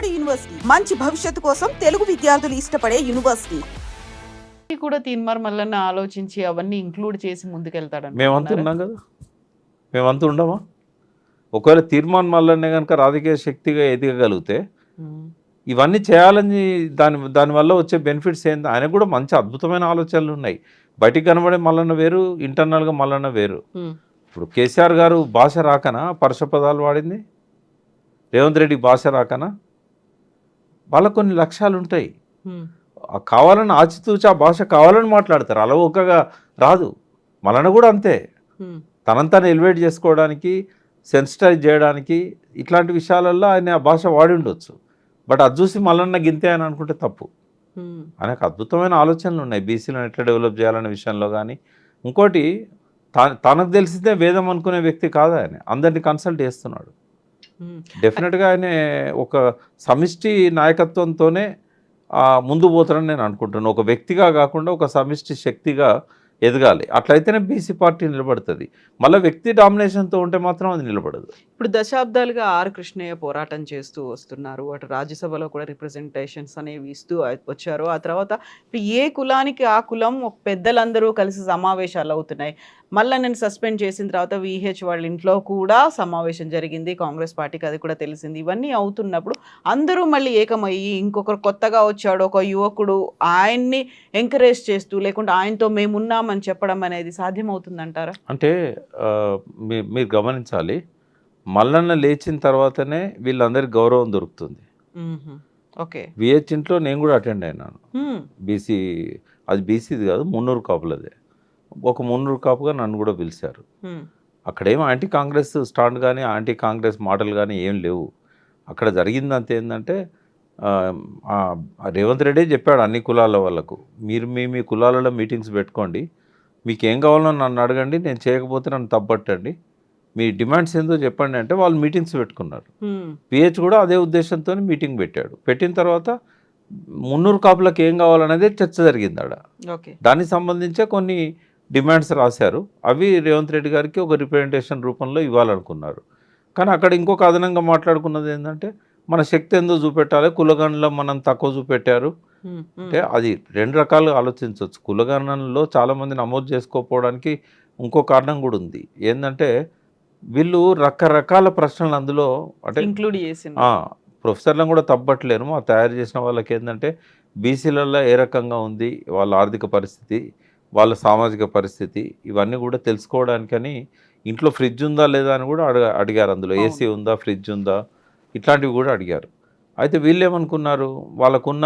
నాడు యూనివర్సిటీ మంచి భవిష్యత్తు కోసం తెలుగు విద్యార్థులు ఇష్టపడే యూనివర్సిటీ. కూడా తీన్మార్ మల్లన్న ఆలోచించి అవన్నీ ఇంక్లూడ్ చేసి ముందుకెళ్తాడని మేమంతా ఉన్నాం కదా, మేమంతా ఉండమా? ఒకవేళ తీర్మాన్ మల్లన్నే కనుక రాజకీయ శక్తిగా ఎదగగలిగితే ఇవన్నీ చేయాలని దానివల్ల వచ్చే బెనిఫిట్స్ ఏంది? ఆయనకు కూడా మంచి అద్భుతమైన ఆలోచనలు ఉన్నాయి. బయటికి కనబడే మల్లన్న వేరు, ఇంటర్నల్గా మల్లన్న వేరు. ఇప్పుడు కేసీఆర్ గారు భాష రాకనా పరుష పదాలు వాడింది? రేవంత్ రెడ్డి భాష రాకనా? వాళ్ళకు కొన్ని లక్ష్యాలు ఉంటాయి. కావాలని ఆచితూచి ఆ భాష కావాలని మాట్లాడతారు, అలవోకగా రాదు. మల్లన్న కూడా అంతే, తనంతా ఎలివేట్ చేసుకోవడానికి, సెన్సిటైజ్ చేయడానికి ఇట్లాంటి విషయాలలో ఆయన ఆ భాష వాడి ఉండొచ్చు. బట్ అది చూసి మల్లన్న గింతే అని అనుకుంటే తప్పు. ఆయనకు అద్భుతమైన ఆలోచనలు ఉన్నాయి బీసీలను ఎట్లా డెవలప్ చేయాలనే విషయంలో. కానీ ఇంకోటి, తనకు తెలిసిందే వేదం అనుకునే వ్యక్తి కాదు ఆయన, అందరినీ కన్సల్ట్ చేస్తున్నాడు. డెఫినెట్గా ఆయన ఒక సమిష్టి నాయకత్వంతోనే ముందు పోతారని నేను అనుకుంటున్నాను. ఒక వ్యక్తిగా కాకుండా ఒక సమిష్టి శక్తిగా ఎదగాలి. అట్లయితేనే బీసీ పార్టీ నిలబడుతుంది. మళ్ళీ వ్యక్తి డామినేషన్తో ఉంటే మాత్రం అది నిలబడదు. ఇప్పుడు దశాబ్దాలుగా ఆర్ కృష్ణయ్య పోరాటం చేస్తూ వస్తున్నారు. అటు రాజ్యసభలో కూడా రిప్రజెంటేషన్స్ అనేవి ఇస్తూ వచ్చారు. ఆ తర్వాత ఇప్పుడు ఏ కులానికి ఆ కులం పెద్దలందరూ కలిసి సమావేశాలు అవుతున్నాయి. మళ్ళీ నేను సస్పెండ్ చేసిన తర్వాత విహెచ్ వాళ్ళ ఇంట్లో కూడా సమావేశం జరిగింది, కాంగ్రెస్ పార్టీకి అది కూడా తెలిసింది. ఇవన్నీ అవుతున్నప్పుడు అందరూ మళ్ళీ ఏకమయ్యి ఇంకొకరు కొత్తగా వచ్చాడు ఒక యువకుడు, ఆయన్ని ఎంకరేజ్ చేస్తూ లేకుంటే ఆయనతో మేమున్నామని చెప్పడం అనేది సాధ్యమవుతుందంటారా? అంటే మీరు గమనించాలి, మల్లన్న లేచిన తర్వాతనే వీళ్ళందరికీ గౌరవం దొరుకుతుంది. ఓకే, విహెచ్ ఇంట్లో నేను కూడా అటెండ్ అయినాను. బీసీ, అది బీసీది కాదు, మున్నూరు కాపులదే. ఒక మున్నూరు కాపుగా నన్ను కూడా పిలిచారు. అక్కడేమో యాంటీ కాంగ్రెస్ స్టాండ్ కానీ యాంటీ కాంగ్రెస్ మాటలు కానీ ఏం లేవు. అక్కడ జరిగిందంత ఏంటంటే, రేవంత్ రెడ్డి చెప్పాడు అన్ని కులాల వాళ్ళకు, మీరు మీ కులాలలో మీటింగ్స్ పెట్టుకోండి, మీకు ఏం కావాలో నన్ను అడగండి, నేను చేయకపోతే నన్ను తప్పట్టండి, మీ డిమాండ్స్ ఏందో చెప్పండి అంటే వాళ్ళు మీటింగ్స్ పెట్టుకున్నారు. పిహెచ్ కూడా అదే ఉద్దేశంతో మీటింగ్ పెట్టాడు. పెట్టిన తర్వాత మున్నూరు కాపులకు ఏం కావాలనేది చర్చ జరిగింది ఆడ. దానికి సంబంధించే కొన్ని డిమాండ్స్ రాశారు. అవి రేవంత్ రెడ్డి గారికి ఒక రిప్రజెంటేషన్ రూపంలో ఇవ్వాలనుకున్నారు. కానీ అక్కడ ఇంకొక అదనంగా మాట్లాడుకున్నది ఏంటంటే, మన శక్తి ఎంతో చూపెట్టాలి, కులగణలో మనం తక్కువ చూపెట్టారు అంటే అది రెండు రకాలుగా ఆలోచించవచ్చు. కులగణనలో చాలామంది నమోదు చేసుకోకపోవడానికి ఇంకో కారణం కూడా ఉంది. ఏంటంటే వీళ్ళు రకరకాల ప్రశ్నలు అందులో అంటే ఇంక్లూడ్ చేసి ప్రొఫెసర్లను కూడా తప్పట్లేరు. ఆ తయారు చేసిన వాళ్ళకి ఏంటంటే బీసీలలో ఏ రకంగా ఉంది వాళ్ళ ఆర్థిక పరిస్థితి, వాళ్ళ సామాజిక పరిస్థితి, ఇవన్నీ కూడా తెలుసుకోవడానికని ఇంట్లో ఫ్రిడ్జ్ ఉందా లేదా అని కూడా అడిగారు. అందులో ఏసీ ఉందా, ఫ్రిడ్జ్ ఉందా, ఇట్లాంటివి కూడా అడిగారు. అయితే వీళ్ళు ఏమనుకున్నారు, వాళ్ళకున్న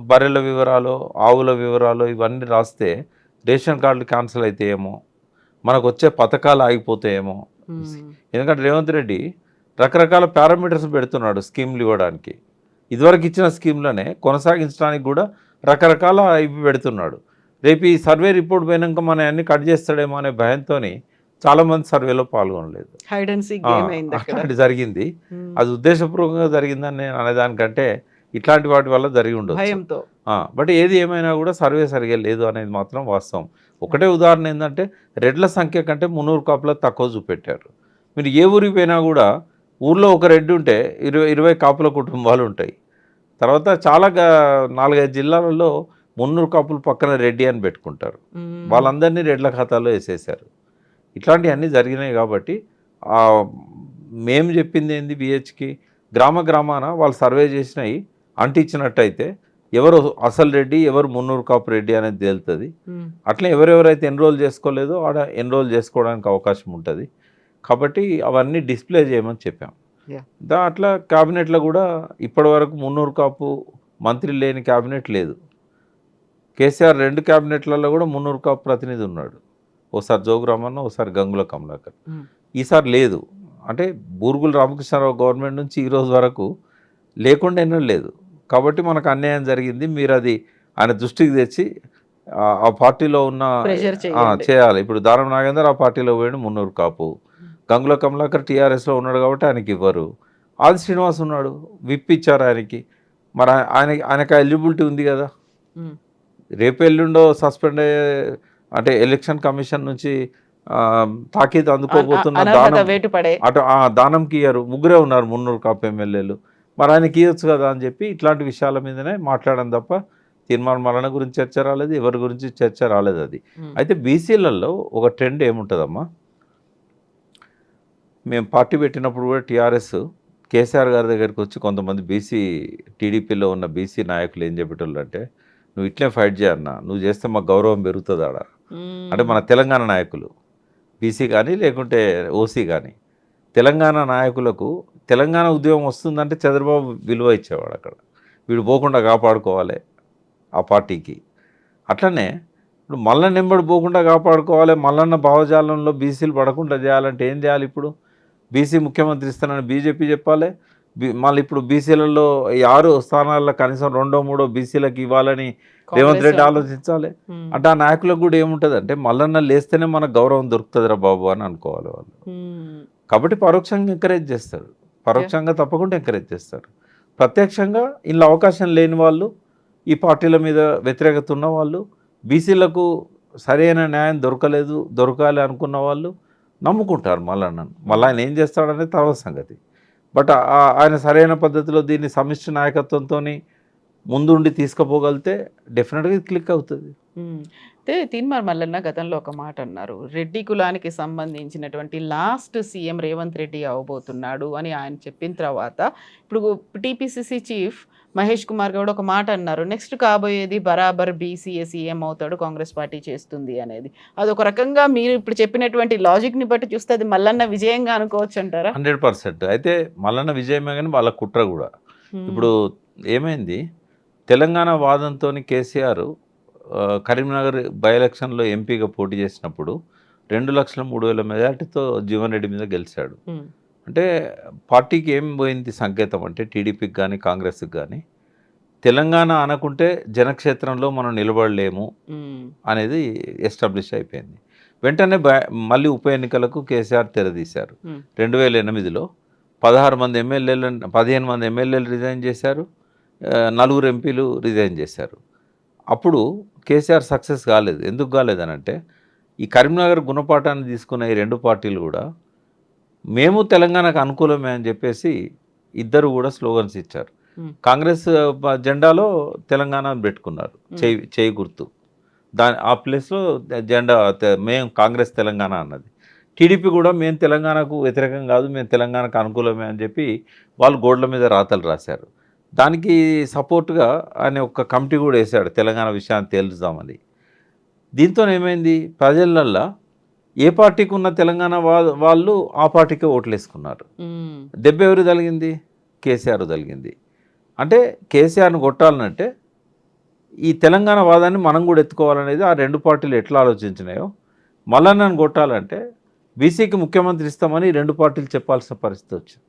బర్రెల వివరాలు, ఆవుల వివరాలు ఇవన్నీ రాస్తే రేషన్ కార్డులు క్యాన్సిల్ అవుతాయేమో, మనకు వచ్చే పథకాలు ఆగిపోతాయేమో. ఎందుకంటే రేవంత్ రెడ్డి రకరకాల పారామీటర్స్ పెడుతున్నాడు స్కీమ్లు ఇవ్వడానికి. ఇదివరకు ఇచ్చిన స్కీమ్లనే కొనసాగించడానికి కూడా రకరకాల ఇవి పెడుతున్నాడు. రేపు ఈ సర్వే రిపోర్ట్ పోయినాక మన అన్ని కట్ చేస్తాడేమో అనే భయంతో చాలామంది సర్వేలో పాల్గొనలేదు. అట్లాంటి జరిగింది. అది ఉద్దేశపూర్వకంగా జరిగిందని నేను అనేదానికంటే ఇట్లాంటి వాటి వల్ల జరిగి ఉండదు. బట్ ఏది ఏమైనా కూడా సర్వే సరిగా లేదు అనేది మాత్రం వాస్తవం. ఒకటే ఉదాహరణ ఏంటంటే, రెడ్ల సంఖ్య కంటే మున్నూరు కాపులకు తక్కువ చూపెట్టారు. మీరు ఏ ఊరికి పోయినా కూడా ఊర్లో ఒక రెడ్డి ఉంటే 20 కాపుల కుటుంబాలు ఉంటాయి. తర్వాత చాలా 4-5 జిల్లాలలో మున్నూరు కాపులు పక్కన రెడ్డి అని పెట్టుకుంటారు. వాళ్ళందరినీ రెడ్ల ఖాతాలో వేసేసారు. ఇట్లాంటివన్నీ జరిగినాయి. కాబట్టి మేము చెప్పింది ఏంది, బిహెచ్కి గ్రామాన వాళ్ళు సర్వే చేసినాయి అంటించినట్టయితే ఎవరు అసలు రెడ్డి, ఎవరు మున్నూరు కాపు రెడ్డి అనేది తేలుతుంది. అట్లా ఎవరెవరైతే ఎన్రోల్ చేసుకోలేదో ఆడ ఎన్రోల్ చేసుకోవడానికి అవకాశం ఉంటుంది. కాబట్టి అవన్నీ డిస్ప్లే చేయమని చెప్పాం. అట్లా క్యాబినెట్లో కూడా ఇప్పటి వరకు మున్నూరు కాపు మంత్రి లేని క్యాబినెట్ లేదు. కేసీఆర్ 2 క్యాబినెట్లలో కూడా మున్నూరు కాపు ప్రతినిధి ఉన్నాడు. ఓసారి జోగురామన్న, ఓసారి గంగుల కమలాకర్. ఈసారి లేదు. అంటే బూరుగుల రామకృష్ణారావు గవర్నమెంట్ నుంచి ఈరోజు వరకు లేకుండా ఎన్నో లేదు. కాబట్టి మనకు అన్యాయం జరిగింది, మీరు అది ఆయన దృష్టికి తెచ్చి ఆ పార్టీలో ఉన్న చేయాలి. ఇప్పుడు దానం నాగేందర్ ఆ పార్టీలో పోయాడు, మున్నూరు కాపు. గంగుల కమలాకర్ టీఆర్ఎస్లో ఉన్నాడు కాబట్టి ఆయనకి ఇవ్వరు. ఆది శ్రీనివాస్ ఉన్నాడు, విప్ ఇచ్చారు ఆయనకి. మరి ఆయనకి ఎలిజిబిలిటీ ఉంది కదా. రేపు ఎల్లుండో సస్పెండ్ అయ్యే అంటే ఎలక్షన్ కమిషన్ నుంచి తాకీదు అందుకోబోతున్న దానంకి ఇయ్యారు. 3 ఉన్నారు మున్నూరు కాపు ఎమ్మెల్యేలు. మరి ఆయనకి ఇవ్వచ్చు కదా అని చెప్పి ఇట్లాంటి విషయాల మీదనే మాట్లాడడం తప్ప తీర్మానం మరణ గురించి చర్చ రాలేదు, ఎవరి గురించి చర్చ రాలేదు. అది అయితే బీసీలలో ఒక ట్రెండ్ ఏముంటుందమ్మా, మేము పార్టీ పెట్టినప్పుడు కూడా టీఆర్ఎస్ కేసీఆర్ గారి దగ్గరికి వచ్చి కొంతమంది టీడీపీలో ఉన్న బీసీ నాయకులు ఏం చెప్పేటోళ్ళు అంటే, నువ్వు ఇట్లే ఫైట్ చేయన్నా, నువ్వు చేస్తే మాకు గౌరవం పెరుగుతుంది ఆడ. అంటే మన తెలంగాణ నాయకులు బీసీ కానీ లేకుంటే ఓసీ కానీ తెలంగాణ నాయకులకు తెలంగాణ ఉద్యమం వస్తుందంటే చంద్రబాబు విలువ ఇచ్చేవాడు. అక్కడ వీడు పోకుండా కాపాడుకోవాలి ఆ పార్టీకి. అట్లనే ఇప్పుడు మల్లన్న నెంబడి పోకుండా కాపాడుకోవాలి, మల్లన్న భావజాలంలో బీసీలు పడకుండా చేయాలంటే ఏం చేయాలి? ఇప్పుడు బీసీ ముఖ్యమంత్రి ఇస్తానని బీజేపీ చెప్పాలి, మళ్ళీ ఇప్పుడు బీసీలలో 6 స్థానాల్లో కనీసం 2, 3 బీసీలకు ఇవ్వాలని రేవంత్ రెడ్డి ఆలోచించాలి. అంటే ఆ నాయకులకు కూడా ఏముంటుంది అంటే మల్లన్న లేస్తేనే మనకు గౌరవం దొరుకుతుందిరా బాబు అని అనుకోవాలి వాళ్ళు. కాబట్టి పరోక్షంగా ఎంకరేజ్ చేస్తారు, పరోక్షంగా తప్పకుండా ఎంకరేజ్ చేస్తారు. ప్రత్యక్షంగా ఇలా అవకాశం లేని వాళ్ళు, ఈ పార్టీల మీద వ్యతిరేకత ఉన్న వాళ్ళు, బీసీలకు సరైన న్యాయం దొరకాలి అనుకున్న వాళ్ళు నమ్ముకుంటారు మల్లన్నను. మళ్ళీ ఆయన ఏం చేస్తాడనేది తర్వాత సంగతి. బట్ ఆయన సరైన పద్ధతిలో దీన్ని సమిష్టి నాయకత్వంతో ముందుండి తీసుకుపోగలితే డెఫినెట్గా ఇది క్లిక్ అవుతుంది. అయితే తీన్మార్ మల్లన్న గతంలో ఒక మాట అన్నారు, రెడ్డి కులానికి సంబంధించినటువంటి లాస్ట్ సీఎం రేవంత్ రెడ్డి అవబోతున్నాడు అని ఆయన చెప్పిన తర్వాత ఇప్పుడు టీపీసీసీ చీఫ్ మహేష్ కుమార్ గౌడ్ ఒక మాట అన్నారు, నెక్స్ట్ కాబోయేది బరాబర్ బీసీఏ సీఎం అవుతాడు, కాంగ్రెస్ పార్టీ చేస్తుంది అనేది. అదొక రకంగా మీరు ఇప్పుడు చెప్పినటువంటి లాజిక్ని బట్టి చూస్తే అది మల్లన్న విజయంగా అనుకోవచ్చు అంటారా? 100%. అయితే మల్లన్న విజయమే కానీ వాళ్ళ కుట్ర కూడా. ఇప్పుడు ఏమైంది, తెలంగాణ వాదంతో కేసీఆర్ కరీంనగర్ బై ఎలక్షన్లో ఎంపీగా పోటీ చేసినప్పుడు 2,03,000 మెజార్టీతో జీవన్ రెడ్డి మీద గెలిచాడు. అంటే పార్టీకి ఏం పోయింది సంకేతం అంటే, టీడీపీకి కానీ కాంగ్రెస్కి కానీ తెలంగాణ అనకుంటే జనక్షేత్రంలో మనం నిలబడలేము అనేది ఎస్టాబ్లిష్ అయిపోయింది. వెంటనే మళ్ళీ ఉప ఎన్నికలకు కేసీఆర్ తెరదీశారు. 2008లో 15 మంది ఎమ్మెల్యేలు రిజైన్ చేశారు, 4 ఎంపీలు రిజైన్ చేశారు. అప్పుడు కేసీఆర్ సక్సెస్ కాలేదు. ఎందుకు కాలేదనంటే, ఈ కరీంనగర్ గుణపాఠాన్ని తీసుకున్న ఈ 2 పార్టీలు కూడా మేము తెలంగాణకు అనుకూలమే అని చెప్పేసి ఇద్దరు కూడా స్లోగన్స్ ఇచ్చారు. కాంగ్రెస్ జెండాలో తెలంగాణ పెట్టుకున్నారు, చేయి గుర్తు, ఆ ప్లేస్లో జెండా మేము కాంగ్రెస్ తెలంగాణ అన్నది. టీడీపీ కూడా మేము తెలంగాణకు వ్యతిరేకం కాదు, మేము తెలంగాణకు అనుకూలమే అని చెప్పి వాళ్ళు గోడ్ల మీద రాతలు రాశారు. దానికి సపోర్ట్గా ఆయన ఒక కమిటీ కూడా వేశాడు తెలంగాణ విషయాన్ని తేల్చుదామని. దీంతో ఏమైంది, ప్రజలల్లో ఏ పార్టీకి ఉన్న తెలంగాణ వాళ్ళు ఆ పార్టీకే ఓట్లు వేసుకున్నారు. దెబ్బ ఎవరు తగిలింది? కేసీఆర్ తగిలింది. అంటే కేసీఆర్ను కొట్టాలనంటే ఈ తెలంగాణ వాదాన్ని మనం కూడా ఎత్తుకోవాలనేది ఆ 2 పార్టీలు ఎట్లా ఆలోచించినాయో, మల్లన్నను కొట్టాలంటే బీసీకి ముఖ్యమంత్రి ఇస్తామని 2 పార్టీలు చెప్పాల్సిన పరిస్థితి వచ్చింది.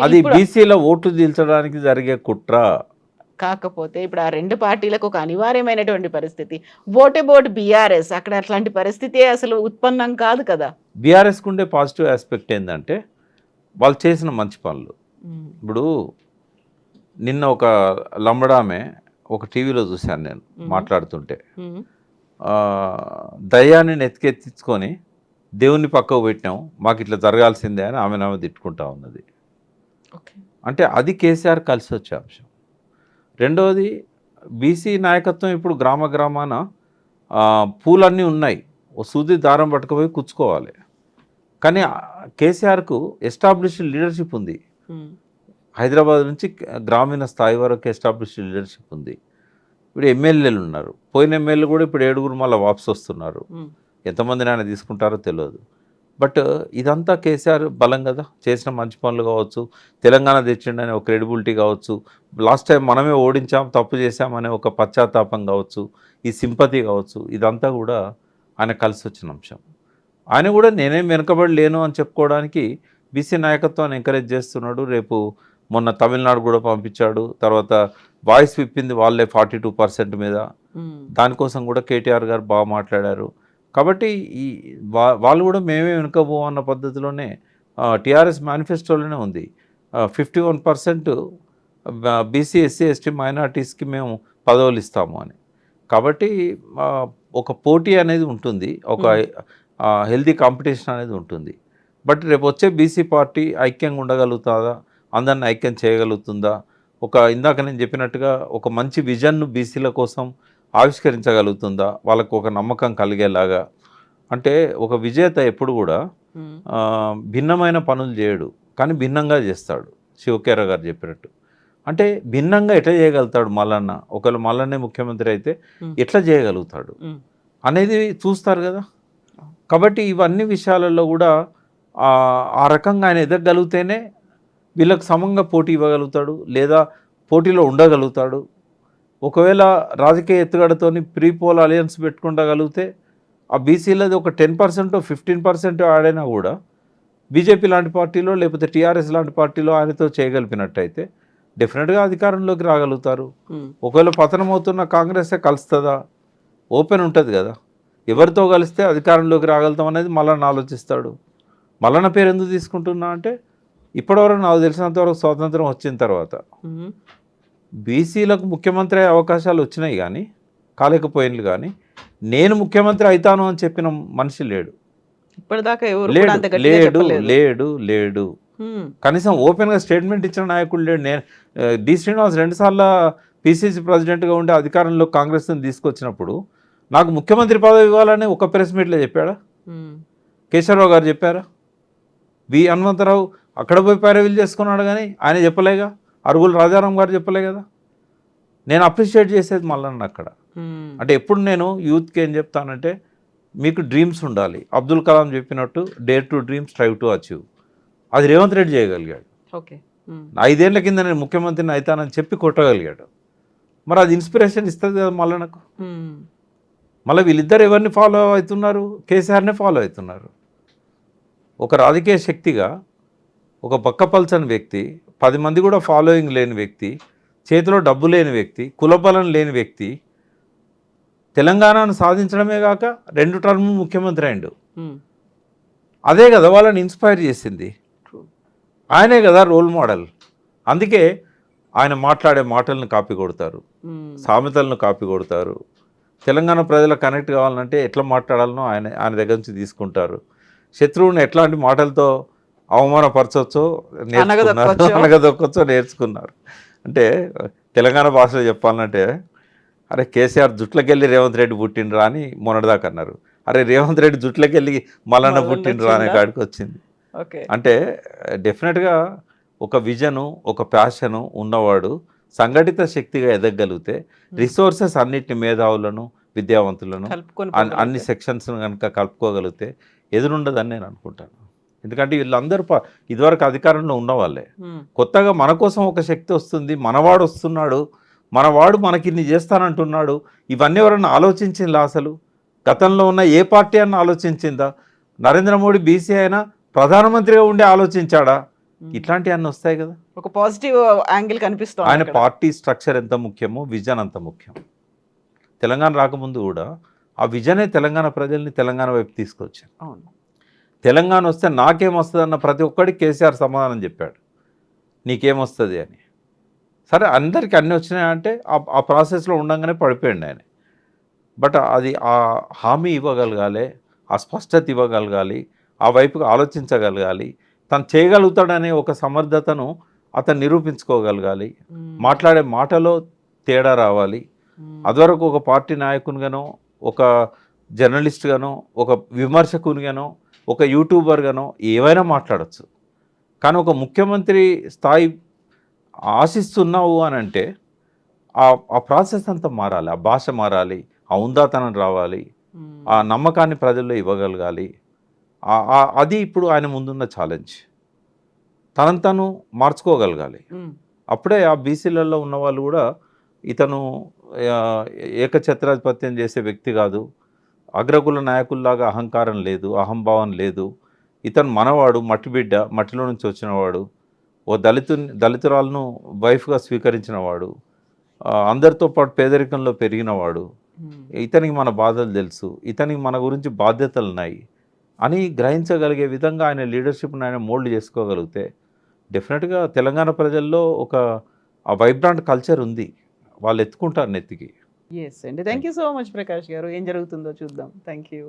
అది బీసీల ఓట్లు తీల్చడానికి జరిగే కుట్ర. కాకపోతే ఇప్పుడు ఆ 2 పార్టీలకు ఒక అనివార్యమైనటువంటి పరిస్థితి, ఓట్ అబౌట్ బీఆర్ఎస్, అక్కడ అట్లాంటి పరిస్థితి అసలు ఉత్పన్నం కాదు కదా. బీఆర్ఎస్కి ఉండే పాజిటివ్ ఆస్పెక్ట్ ఏంటంటే వాళ్ళు చేసిన మంచి పనులు. ఇప్పుడు నిన్న ఒక లంబడామే ఒక టీవీలో చూశాను నేను మాట్లాడుతుంటే, దయ్యాన్ని నెత్తికెత్తించుకొని దేవుణ్ణి పక్కకు పెట్టినాం, మాకు ఇట్లా జరగాల్సిందే అని ఆమె తిట్టుకుంటా ఉన్నది. అంటే అది కేసీఆర్ కలిసి వచ్చే అంశం. రెండవది, బీసీ నాయకత్వం ఇప్పుడు గ్రామాన పూలన్నీ ఉన్నాయి, ఓ సూది దారం పట్టుకుపోయి కూర్చుకోవాలి. కానీ కేసీఆర్కు ఎస్టాబ్లిష్డ్ లీడర్షిప్ ఉంది. హైదరాబాద్ నుంచి గ్రామీణ స్థాయి వరకు ఎస్టాబ్లిష్డ్ లీడర్షిప్ ఉంది. ఇప్పుడు ఎమ్మెల్యేలు ఉన్నారు, పోయిన ఎమ్మెల్యేలు కూడా ఇప్పుడు 7 మళ్ళీ వాపసు వస్తున్నారు. ఎంతమందిని ఆయన తీసుకుంటారో తెలియదు. బట్ ఇదంతా కేసీఆర్ బలం కదా, చేసిన మంచి పనులు కావచ్చు, తెలంగాణ తెచ్చిండనే ఒక క్రెడిబిలిటీ కావచ్చు, లాస్ట్ టైం మనమే ఓడించాం, తప్పు చేశామనే ఒక పశ్చాత్తాపం కావచ్చు, ఈ సింపతి కావచ్చు, ఇదంతా కూడా ఆయన కలిసి వచ్చిన అంశం. ఆయన కూడా నేనేం వెనుకబడి లేను అని చెప్పుకోవడానికి బీసీ నాయకత్వాన్ని ఎంకరేజ్ చేస్తున్నాడు. రేపు మొన్న తమిళనాడు కూడా పంపించాడు. తర్వాత వాయిస్ విప్పింది వాళ్ళే 42% మీద. దానికోసం కూడా కేటీఆర్ గారు బాగా మాట్లాడారు. కాబట్టి వాళ్ళు కూడా మేమే వెనుకపో అన్న పద్ధతిలోనే టీఆర్ఎస్ మేనిఫెస్టోలోనే ఉంది, 51% బీసీ ఎస్సీ ఎస్టీ మైనార్టీస్కి మేము పదవులు ఇస్తాము అని. కాబట్టి ఒక పోటీ అనేది ఉంటుంది, ఒక హెల్దీ కాంపిటీషన్ అనేది ఉంటుంది. బట్ రేపు వచ్చే బీసీ పార్టీ ఐక్యంగా ఉండగలుగుతుందా, అందరిని ఐక్యం చేయగలుగుతుందా, ఇందాక నేను చెప్పినట్టుగా ఒక మంచి విజన్ను బీసీల కోసం ఆవిష్కరించగలుగుతుందా, వాళ్ళకు ఒక నమ్మకం కలిగేలాగా. అంటే ఒక విజేత ఎప్పుడు కూడా భిన్నమైన పనులు చేయడు, కానీ భిన్నంగా చేస్తాడు. శివకేర గారు చెప్పినట్టు. అంటే భిన్నంగా ఎట్లా చేయగలుగుతాడు మల్లన్న, ఒకవేళ మల్లన్నే ముఖ్యమంత్రి అయితే ఎట్లా చేయగలుగుతాడు అనేది చూస్తారు కదా. కాబట్టి ఇవన్నీ విషయాలలో కూడా ఆ రకంగా ఆయన ఎదగగలిగితేనే వీళ్ళకు సమంగా పోటీ ఇవ్వగలుగుతాడు, లేదా పోటీలో ఉండగలుగుతాడు. ఒకవేళ రాజకీయ ఎత్తుగడతోని ప్రీ పోల్ అలయన్స్ పెట్టుకుండగలిగితే ఆ బీసీలది ఒక 10% 15% ఆడైనా కూడా బీజేపీ లాంటి పార్టీలో లేకపోతే టీఆర్ఎస్ లాంటి పార్టీలో ఆయనతో చేయగలిపినట్టయితే డెఫినెట్గా అధికారంలోకి రాగలుగుతారు. ఒకవేళ పతనం అవుతున్న కాంగ్రెసే కలుస్తుందా, ఓపెన్ ఉంటుంది కదా. ఎవరితో కలిస్తే అధికారంలోకి రాగలుగుతాం అనేది మల్లన్న ఆలోచిస్తాడు. మల్లన్న పేరు ఎందుకు తీసుకుంటున్నా అంటే ఇప్పటివరకు నాకు తెలిసినంతవరకు స్వాతంత్రం వచ్చిన తర్వాత బీసీలకు ముఖ్యమంత్రి అయ్యే అవకాశాలు వచ్చినాయి కానీ కాలేకపోయినలు, కానీ నేను ముఖ్యమంత్రి అవుతాను అని చెప్పిన మనిషి లేడు. ఇప్పటిదాకా లేడు లేడు లేడు కనీసం ఓపెన్గా స్టేట్మెంట్ ఇచ్చిన నాయకుడు లేడు. నేను డి శ్రీనివాస్ 2 సార్లు పిసిసి ప్రెసిడెంట్గా ఉండి అధికారంలో కాంగ్రెస్ని తీసుకొచ్చినప్పుడు నాకు ముఖ్యమంత్రి పదవి ఇవ్వాలని ఒక ప్రెస్ మీట్లో చెప్పాడా? కేశవరావు గారు చెప్పారా? వి హనుమంతరావు అక్కడ పోయి పైరవీలు చేసుకున్నాడు కానీ ఆయన చెప్పలేగా. అరుగుల రాజారాం గారు చెప్పలే కదా. నేను అప్రిషియేట్ చేసేది మల్లన్న అక్కడ. అంటే ఎప్పుడు నేను యూత్కి ఏం చెప్తానంటే మీకు డ్రీమ్స్ ఉండాలి. అబ్దుల్ కలాం చెప్పినట్టు dare to dream, strive to achieve. అది రేవంత్ రెడ్డి చేయగలిగాడు. 5 ఏళ్ల కింద నేను ముఖ్యమంత్రిని అవుతానని చెప్పి కొట్టగలిగాడు. మరి అది ఇన్స్పిరేషన్ ఇస్తుంది కదా మల్లన్నకు. మళ్ళీ వీళ్ళిద్దరు ఎవరిని ఫాలో అవుతున్నారు? కేసీఆర్నే ఫాలో అవుతున్నారు. ఒక రాజకీయ శక్తిగా ఒక పక్కపల్చని వ్యక్తి, 10 మంది కూడా ఫాలోయింగ్ లేని వ్యక్తి, చేతిలో డబ్బు లేని వ్యక్తి, కులబలం లేని వ్యక్తి తెలంగాణను సాధించడమే కాక 2 టర్మ్ ముఖ్యమంత్రి అయిండు. అదే కదా వాళ్ళని ఇన్స్పైర్ చేసింది. ఆయనే కదా రోల్ మోడల్. అందుకే ఆయన మాట్లాడే మాటలను కాపీ కొడతారు, సామెతలను కాపీ కొడతారు. తెలంగాణ ప్రజలకు కనెక్ట్ కావాలంటే ఎట్లా మాట్లాడాలనో ఆయన దగ్గర నుంచి తీసుకుంటారు. శత్రువుని ఎట్లాంటి మాటలతో అవమానపరచవచ్చో నేర్చుకున్నారు, అనగదొక్కచ్చో నేర్చుకున్నారు. అంటే తెలంగాణ భాషలో చెప్పాలంటే అరే కేసీఆర్ జుట్లకెళ్ళి రేవంత్ రెడ్డి పుట్టిండ్రా అని మొన్నటిదాకా అన్నారు. అరే రేవంత్ రెడ్డి జుట్లకెళ్ళి మల్లన్న పుట్టిండ్రా అనే కాడికి వచ్చింది. అంటే డెఫినెట్గా ఒక విజను, ఒక ప్యాషను ఉన్నవాడు సంఘటిత శక్తిగా ఎదగగలిగితే రిసోర్సెస్ అన్నిటిని, మేధావులను, విద్యావంతులను, అన్ని సెక్షన్స్ను కనుక కలుపుకోగలిగితే ఎదురుండదని నేను అనుకుంటాను. ఎందుకంటే వీళ్ళందరూ ఇదివరకు అధికారంలో ఉన్నవాళ్ళే. కొత్తగా మన కోసం ఒక శక్తి వస్తుంది, మనవాడు వస్తున్నాడు, మనవాడు మనకి ఇన్ని చేస్తానంటున్నాడు. ఇవన్నీ ఎవరన్నా ఆలోచించిందా? అసలు గతంలో ఉన్న ఏ పార్టీ అన్నా ఆలోచించిందా? నరేంద్ర మోడీ బీసీ అయినా ప్రధానమంత్రిగా ఉండి ఆలోచించాడా? ఇట్లాంటివన్నీ వస్తాయి కదా. ఒక పాజిటివ్ యాంగిల్ కనిపిస్తుంది. ఆయన పార్టీ స్ట్రక్చర్ ఎంత ముఖ్యమో విజన్ అంత ముఖ్యం. తెలంగాణ రాకముందు కూడా ఆ విజనే తెలంగాణ ప్రజల్ని తెలంగాణ వైపు తీసుకొచ్చారు. తెలంగాణ వస్తే నాకేమొస్తుంది అన్న ప్రతి ఒక్కడికి కేసీఆర్ సమాధానం చెప్పాడు, నీకేమొస్తుంది అని. సరే అందరికీ అన్నీ వచ్చినాయంటే ఆ ప్రాసెస్లో ఉండగానే పడిపోయింది ఆయన. బట్ అది ఆ హామీ ఇవ్వగలగాలి, ఆ స్పష్టత ఇవ్వగలగాలి, ఆ వైపుగా ఆలోచించగలగాలి, తను చేయగలుగుతాడనే ఒక సమర్థతను అతను నిరూపించుకోగలగాలి. మాట్లాడే మాటలో తేడా రావాలి. అదివరకు ఒక పార్టీ నాయకునిగానో, ఒక జర్నలిస్ట్గానో, ఒక విమర్శకునిగానో, ఒక యూట్యూబర్గానో ఏవైనా మాట్లాడచ్చు. కానీ ఒక ముఖ్యమంత్రి స్థాయి ఆశిస్తున్నావు అని అంటే ఆ ప్రాసెస్ అంతా మారాలి, ఆ భాష మారాలి, ఆ ఉందాతనం రావాలి, ఆ నమ్మకాన్ని ప్రజల్లో ఇవ్వగలగాలి. అది ఇప్పుడు ఆయన ముందున్న ఛాలెంజ్. తను మార్చుకోగలగాలి. అప్పుడే ఆ బీసీలలో ఉన్న వాళ్ళు కూడా ఇతను ఏకఛత్రాధిపత్యం చేసే వ్యక్తి కాదు, అగ్రకుల నాయకుల్లాగా అహంకారం లేదు, అహంభావం లేదు, ఇతను మనవాడు, మట్టి బిడ్డ, మట్టిలో నుంచి వచ్చినవాడు, ఓ దళితురాలను వైఫ్గా స్వీకరించినవాడు, అందరితో పాటు పేదరికంలో పెరిగినవాడు, ఇతనికి మన బాధలు తెలుసు, ఇతనికి మన గురించి బాధ్యతలు ఉన్నాయి అని గ్రహించగలిగే విధంగా ఆయన లీడర్షిప్ని ఆయన మోల్డ్ చేసుకోగలిగితే డెఫినెట్గా తెలంగాణ ప్రజల్లో ఆ వైబ్రాంట్ కల్చర్ ఉంది, వాళ్ళు ఎత్తుకుంటారు నెత్తికి. ఎస్ అండి. Thank you so much Prakash గారు. ఏం జరుగుతుందో చూద్దాం. Thank you.